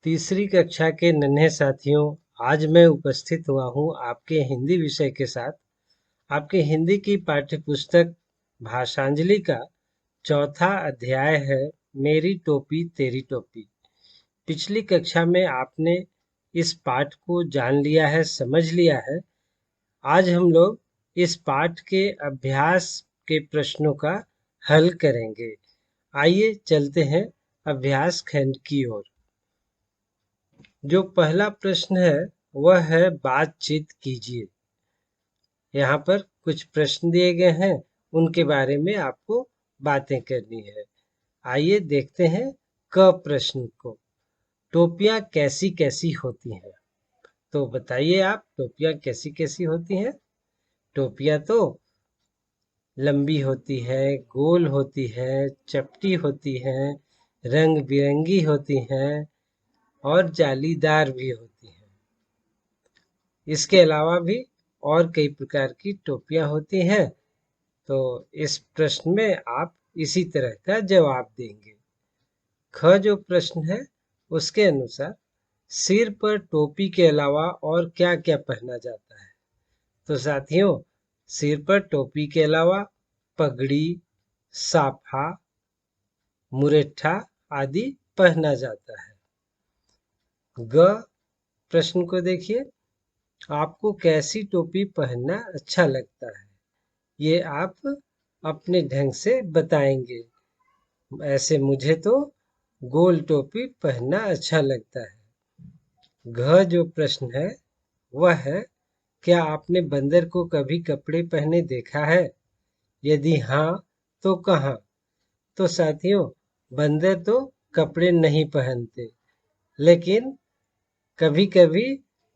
तीसरी कक्षा के नन्हे साथियों, आज मैं उपस्थित हुआ हूँ आपके हिंदी विषय के साथ। आपके हिंदी की पाठ्य पुस्तक भाषांजलि का चौथा अध्याय है मेरी टोपी तेरी टोपी। पिछली कक्षा में आपने इस पाठ को जान लिया है, समझ लिया है। आज हम लोग इस पाठ के अभ्यास के प्रश्नों का हल करेंगे। आइए चलते हैं अभ्यास खंड की ओर। जो पहला प्रश्न है वह है बातचीत कीजिए। यहाँ पर कुछ प्रश्न दिए गए हैं, उनके बारे में आपको बातें करनी है। आइए देखते हैं क प्रश्न को। टोपियां कैसी कैसी होती हैं? तो बताइए आप, टोपियां कैसी कैसी होती हैं? टोपियां तो लंबी होती है, गोल होती है, चपटी होती है, रंग बिरंगी होती हैं और जालीदार भी होती हैं। इसके अलावा भी और कई प्रकार की टोपियां होती हैं। तो इस प्रश्न में आप इसी तरह का जवाब देंगे। ख जो प्रश्न है उसके अनुसार सिर पर टोपी के अलावा और क्या क्या पहना जाता है? तो साथियों, सिर पर टोपी के अलावा पगड़ी, साफा, मुरेठा आदि पहना जाता है। ग प्रश्न को देखिए, आपको कैसी टोपी पहनना अच्छा लगता है? ये आप अपने ढंग से बताएंगे। ऐसे मुझे तो गोल टोपी पहनना अच्छा लगता है। घ जो प्रश्न है वह है, क्या आपने बंदर को कभी कपड़े पहने देखा है? यदि हाँ तो कहाँ? तो साथियों, बंदर तो कपड़े नहीं पहनते, लेकिन कभी कभी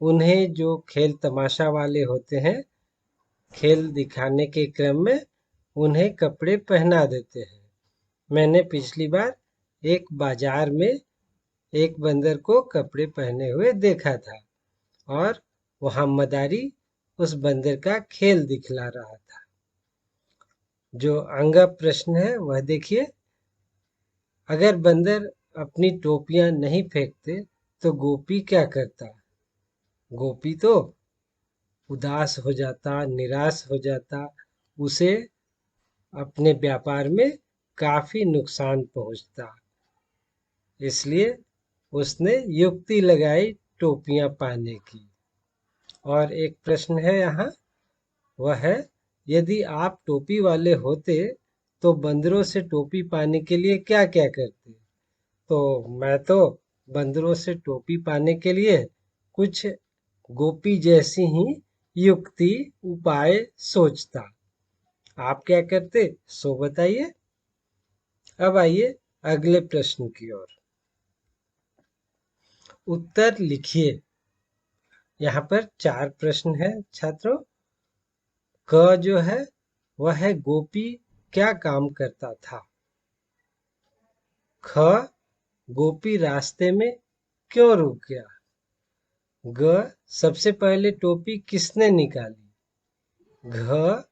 उन्हें जो खेल तमाशा वाले होते हैं, खेल दिखाने के क्रम में उन्हें कपड़े पहना देते हैं। मैंने पिछली बार एक बाजार में एक बंदर को कपड़े पहने हुए देखा था और वहां मदारी उस बंदर का खेल दिखला रहा था। जो अंगा प्रश्न है वह देखिए, अगर बंदर अपनी टोपियां नहीं फेंकते तो गोपी क्या करता? गोपी तो उदास हो जाता, निराश हो जाता, उसे अपने व्यापार में काफी नुकसान पहुंचता। इसलिए उसने युक्ति लगाई टोपियां पाने की। और एक प्रश्न है यहाँ, वह है, यदि आप टोपी वाले होते तो बंदरों से टोपी पाने के लिए क्या क्या करते? तो मैं तो बंदरों से टोपी पाने के लिए कुछ गोपी जैसी ही युक्ति उपाय सोचता। आप क्या करते सो बताइए। अब आइए अगले प्रश्न की ओर। उत्तर लिखिए। यहाँ पर 4 प्रश्न है छात्रों। क जो है वह है, गोपी क्या काम करता था? ख, गोपी रास्ते में क्यों रुक गया? ग, सबसे पहले टोपी किसने निकाली? घ,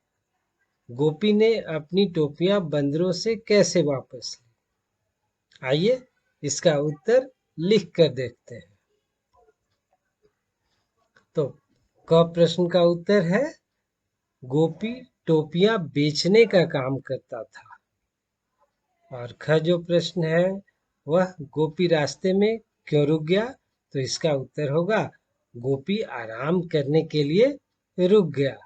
गोपी ने अपनी टोपियां बंदरों से कैसे वापस ली? आइए इसका उत्तर लिख कर देखते हैं। तो क प्रश्न का उत्तर है, गोपी टोपियां बेचने का काम करता था। और ख जो प्रश्न है वह, गोपी रास्ते में क्यों रुक गया? तो इसका उत्तर होगा, गोपी आराम करने के लिए रुक गया।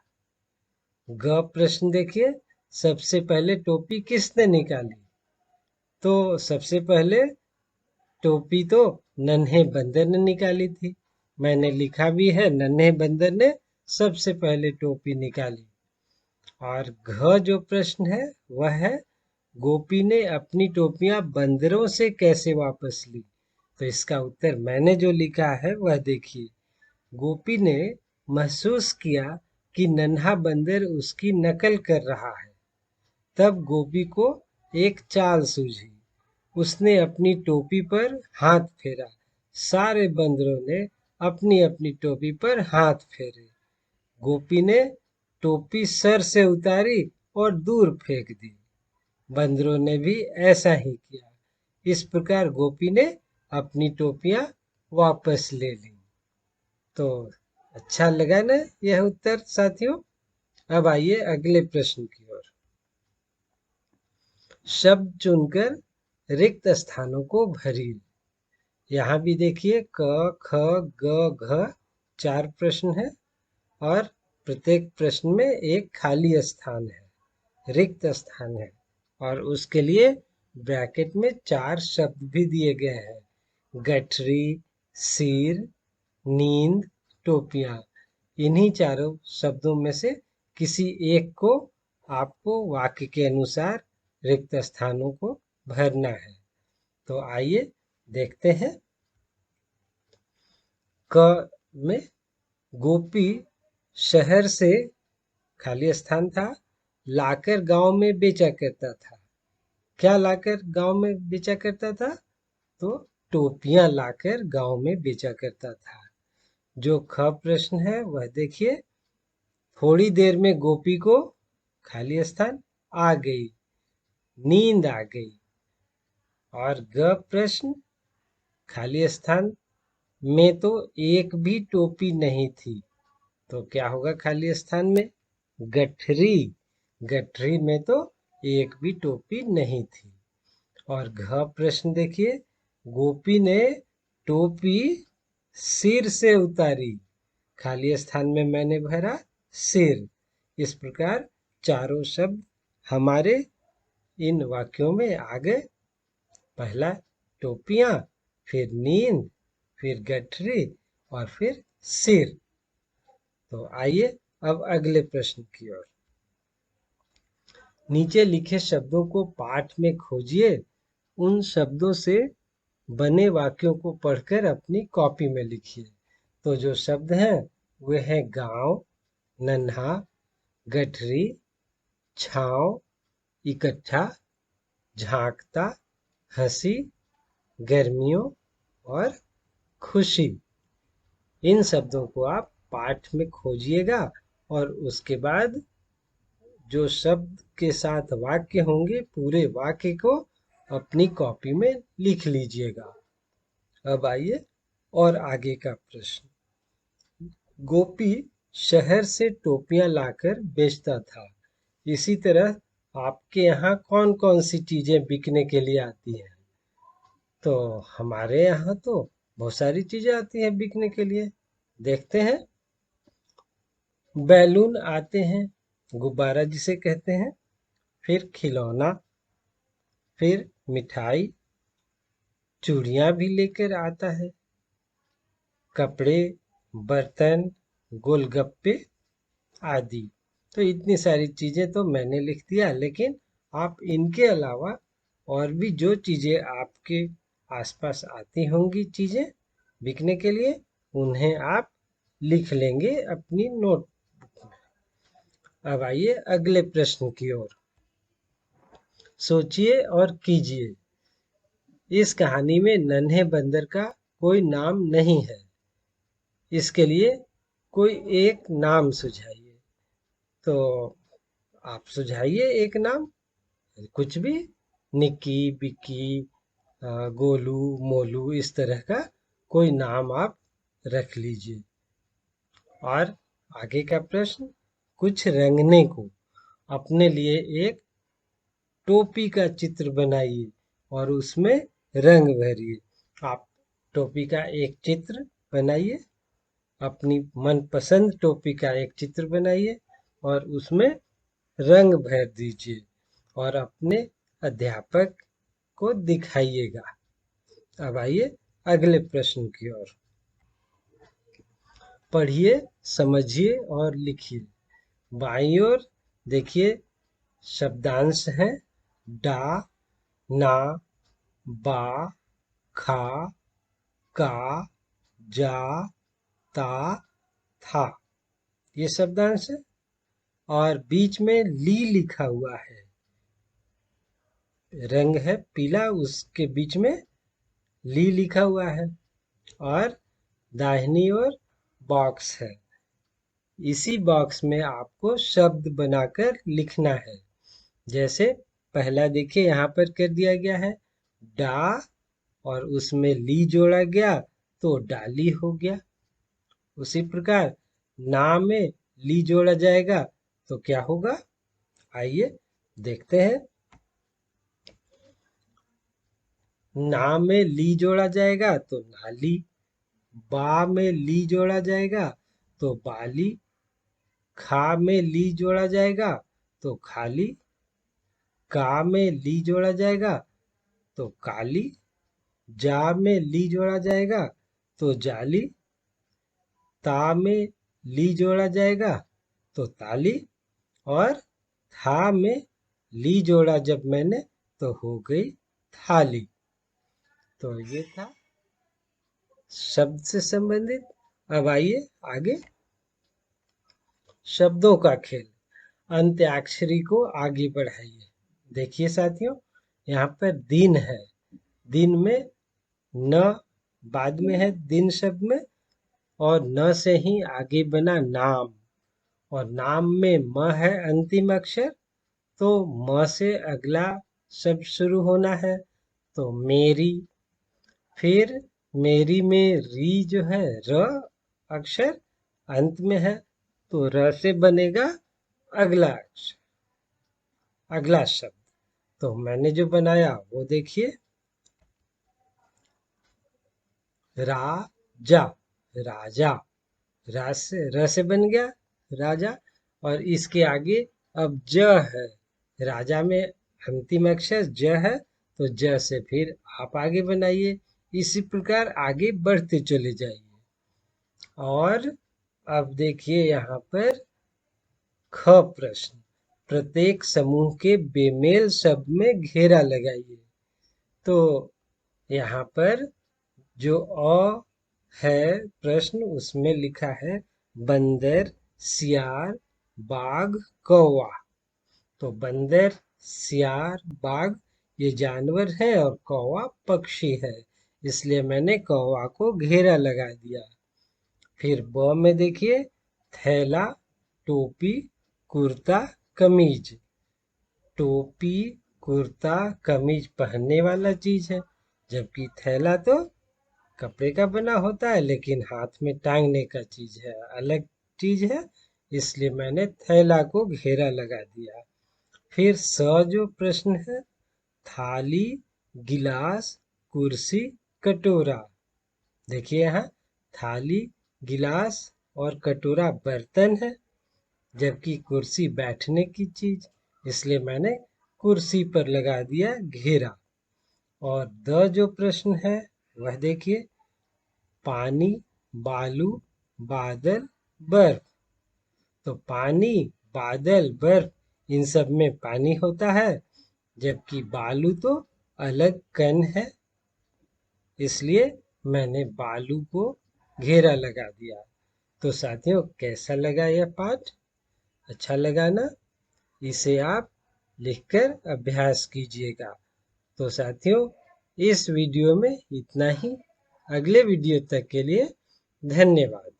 ग प्रश्न देखिए, सबसे पहले टोपी किसने निकाली? तो सबसे पहले टोपी तो नन्हे बंदर ने निकाली थी। मैंने लिखा भी है, नन्हे बंदर ने सबसे पहले टोपी निकाली। और घ जो प्रश्न है वह है, गोपी ने अपनी टोपियां बंदरों से कैसे वापस ली? तो इसका उत्तर मैंने जो लिखा है वह देखिए, गोपी ने महसूस किया कि नन्हा बंदर उसकी नकल कर रहा है। तब गोपी को एक चाल सूझी। उसने अपनी टोपी पर हाथ फेरा। सारे बंदरों ने अपनी अपनी टोपी पर हाथ फेरे। गोपी ने टोपी सर से उतारी और दूर फेंक दी। बंदरों ने भी ऐसा ही किया। इस प्रकार गोपी ने अपनी टोपियां वापस ले ली। तो अच्छा लगा ना यह उत्तर साथियों। अब आइए अगले प्रश्न की ओर। शब्द चुनकर रिक्त स्थानों को भरिए। यहाँ भी देखिए क ख ग घ 4 प्रश्न है और प्रत्येक प्रश्न में एक खाली स्थान है, रिक्त स्थान है और उसके लिए ब्रैकेट में 4 शब्द भी दिए गए हैं। गठरी, सिर, नींद, टोपियां। इन्हीं चारों शब्दों में से किसी एक को आपको वाक्य के अनुसार रिक्त स्थानों को भरना है। तो आइए देखते हैं। क में गोपी शहर से खाली स्थान था, लाकर गांव में बेचा करता था। क्या लाकर गांव में बेचा करता था? तो टोपियां लाकर गांव में बेचा करता था। जो ख प्रश्न है वह देखिए, थोड़ी देर में गोपी को खाली स्थान आ गई, नींद आ गई। और ग प्रश्न, खाली स्थान में तो एक भी टोपी नहीं थी, तो क्या होगा खाली स्थान में? गठरी। गठरी में तो एक भी टोपी नहीं थी। और घ प्रश्न देखिए, गोपी ने टोपी सिर से उतारी, खाली स्थान में मैंने भरा सिर। इस प्रकार चारों शब्द हमारे इन वाक्यों में आ गए। पहला टोपियां, फिर नींद, फिर गठरी और फिर सिर। तो आइए अब अगले प्रश्न की ओर। नीचे लिखे शब्दों को पाठ में खोजिए। उन शब्दों से बने वाक्यों को पढ़कर अपनी कॉपी में लिखिए। तो जो शब्द हैं वे हैं गांव, नन्हा, गठरी, छांव, इकट्ठा, झांकता, हंसी, गर्मियों और खुशी। इन शब्दों को आप पाठ में खोजिएगा और उसके बाद जो शब्द के साथ वाक्य होंगे पूरे वाक्य को अपनी कॉपी में लिख लीजिएगा। अब आइए और आगे का प्रश्न। गोपी शहर से टोपियां लाकर बेचता था। इसी तरह आपके यहाँ कौन कौन सी चीजें बिकने के लिए आती हैं? तो हमारे यहाँ तो बहुत सारी चीजें आती हैं बिकने के लिए। देखते हैं। बैलून आते हैं, गुब्बारा जिसे कहते हैं, फिर खिलौना, फिर मिठाई, चूड़ियां भी लेकर आता है, कपड़े, बर्तन, गोलगप्पे आदि। तो इतनी सारी चीजें तो मैंने लिख दिया, लेकिन आप इनके अलावा और भी जो चीजें आपके आसपास आती होंगी चीजें बिकने के लिए, उन्हें आप लिख लेंगे अपनी नोटबुक में। अब आइए अगले प्रश्न की ओर। सोचिए और कीजिए। इस कहानी में नन्हे बंदर का कोई नाम नहीं है। इसके लिए कोई एक नाम सुझाइए। तो आप सुझाइए एक नाम, कुछ भी, निक्की, बिक्की, गोलू, मोलू, इस तरह का कोई नाम आप रख लीजिए। और आगे का प्रश्न, कुछ रंगने को अपने लिए एक टोपी का चित्र बनाइए और उसमें रंग भरिए। आप टोपी का एक चित्र बनाइए, अपनी मनपसंद टोपी का एक चित्र बनाइए और उसमें रंग भर दीजिए और अपने अध्यापक को दिखाइएगा। अब आइए अगले प्रश्न की ओर। पढ़िए, समझिए और लिखिए। बाईं ओर देखिए शब्दांश हैं डा, ना, बा, खा, का, जा, ता, था। ये शब्दांश है और बीच में ली लिखा हुआ है। रंग है पीला, उसके बीच में ली लिखा हुआ है और दाहिनी ओर बॉक्स है। इसी बॉक्स में आपको शब्द बनाकर लिखना है। जैसे पहला देखिए यहाँ पर कर दिया गया है डा और उसमें ली जोड़ा गया तो डाली हो गया। उसी प्रकार ना में ली जोड़ा जाएगा तो क्या होगा, आइए देखते हैं। ना में ली जोड़ा जाएगा तो नाली, बा में ली जोड़ा जाएगा तो बाली, खा में ली जोड़ा जाएगा तो खाली, का में ली जोड़ा जाएगा तो काली, जा में ली जोड़ा जाएगा तो जाली, ता में ली जोड़ा जाएगा तो ताली, और था में ली जोड़ा जब मैंने तो हो गई थाली। तो ये था शब्द से संबंधित। अब आइए आगे, शब्दों का खेल, अंत्याक्षरी को आगे बढ़ाइए। देखिए साथियों, यहाँ पर दिन है, दिन में न बाद में है, दिन शब्द में, और न से ही आगे बना नाम, और नाम में म है अंतिम अक्षर, तो म से अगला शब्द शुरू होना है, तो मेरी। फिर मेरी में री जो है र अक्षर अंत में है, तो र से बनेगा अगला अक्षर, अगला शब्द। तो मैंने जो बनाया वो देखिए, राजा, राजा, र से बन गया राजा, और इसके आगे अब ज है, राजा में अंतिम अक्षर ज है, तो ज से फिर आप आगे बनाइए। इसी प्रकार आगे बढ़ते चले जाइए। और अब देखिए यहाँ पर ख प्रश्न, प्रत्येक समूह के बेमेल शब्द में घेरा लगाइए। तो यहाँ पर जो अ है प्रश्न, उसमें लिखा है बंदर, सियार, बाघ, कौवा। तो बंदर, सियार, बाघ ये जानवर है और कौवा पक्षी है, इसलिए मैंने कौवा को घेरा लगा दिया। फिर ब में देखिए, थैला, टोपी, कुर्ता, कमीज। टोपी, कुर्ता, कमीज पहनने वाला चीज है, जबकि थैला तो कपड़े का बना होता है, लेकिन हाथ में टांगने का चीज है, अलग चीज है, इसलिए मैंने थैला को घेरा लगा दिया। फिर स जो प्रश्न है, थाली, गिलास, कुर्सी, कटोरा। देखिए यहाँ थाली, गिलास और कटोरा बर्तन है, जबकि कुर्सी बैठने की चीज, इसलिए मैंने कुर्सी पर लगा दिया घेरा। और द जो प्रश्न है वह देखिए, पानी, बालू, बादल, बर्फ। तो पानी, बादल, बर्फ इन सब में पानी होता है, जबकि बालू तो अलग कण है, इसलिए मैंने बालू को घेरा लगा दिया। तो साथियों, कैसा लगा यह पाठ? अच्छा लगा ना? इसे आप लिखकर अभ्यास कीजिएगा। तो साथियों, इस वीडियो में इतना ही। अगले वीडियो तक के लिए धन्यवाद।